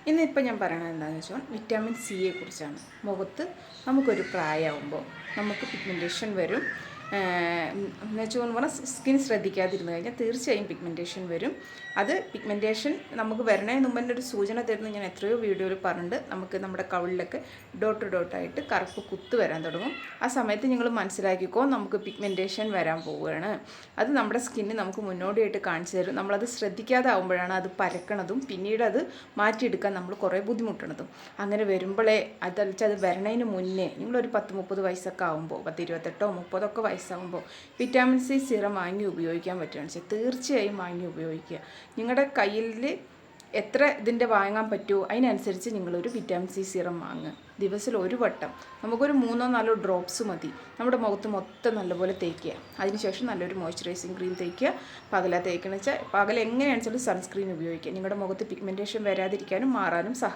ഇന്നിപ്പോൾ ഞാൻ പറയണത് എന്താണെന്ന് വെച്ചാൽ വിറ്റാമിൻ സിയെ കുറിച്ചാണ്. മുഖത്ത് നമുക്കൊരു പ്രായമാകുമ്പോൾ നമുക്ക് പിഗ്മെൻറ്റേഷൻ വരും. എന്ന് വെച്ചാൽ പറഞ്ഞാൽ സ്കിൻ ശ്രദ്ധിക്കാതിരുന്നു കഴിഞ്ഞാൽ തീർച്ചയായും പിഗ്മെൻറ്റേഷൻ വരും. അത് പിഗ്മെൻറ്റേഷൻ നമുക്ക് വരണതിന് മുമ്പ് തന്നെ ഒരു സൂചന തരുന്നത് ഞാൻ എത്രയോ വീഡിയോയിൽ പറഞ്ഞിട്ടുണ്ട്. നമുക്ക് നമ്മുടെ കവിളിലൊക്കെ ഡോട്ട് ഡോട്ടായിട്ട് കറുപ്പ് കുത്ത് വരാൻ തുടങ്ങും. ആ സമയത്ത് നിങ്ങൾ മനസ്സിലാക്കിക്കോ നമുക്ക് പിഗ്മെൻറ്റേഷൻ വരാൻ പോവുകയാണ്. അത് നമ്മുടെ സ്കിന്ന് നമുക്ക് മുന്നോടിയായിട്ട് കാണിച്ചു തരും. നമ്മളത് ശ്രദ്ധിക്കാതെ ആകുമ്പോഴാണ് അത് പരക്കണതും പിന്നീട് അത് മാറ്റിയെടുക്കാൻ നമ്മൾ കുറേ ബുദ്ധിമുട്ടണതും. അങ്ങനെ വരുമ്പോഴേ അത് വരണതിന് മുന്നേ നിങ്ങളൊരു 10-30 വയസ്സൊക്കെ ആകുമ്പോൾ 28-30 വയസ്സാകുമ്പോൾ വിറ്റാമിൻ സി സിറം വാങ്ങി ഉപയോഗിക്കാൻ പറ്റുകയാണെന്ന് വെച്ചാൽ തീർച്ചയായും വാങ്ങി ഉപയോഗിക്കുക. നിങ്ങളുടെ കയ്യിൽ എത്ര ഇതിൻ്റെ വാങ്ങാൻ പറ്റുമോ അതിനനുസരിച്ച് നിങ്ങളൊരു വിറ്റാമിൻ സി സിറം വാങ്ങുക. ദിവസത്തിൽ ഒരു വട്ടം നമുക്കൊരു 3-4 ഡ്രോപ്സ് മതി. നമ്മുടെ മുഖത്ത് മൊത്തം നല്ലപോലെ തേക്കുക. അതിനുശേഷം നല്ലൊരു മോയ്സ്ചറൈസിങ് ക്രീം തേക്കുക. പകല തേക്കണമെന്ന് വെച്ചാൽ പകൽ എങ്ങനെയാണെന്ന് വെച്ചാൽ സൺസ്ക്രീൻ ഉപയോഗിക്കുക. നിങ്ങളുടെ മുഖത്ത് പിഗ്മെൻറ്റേഷൻ വരാതിരിക്കാനും മാറാനും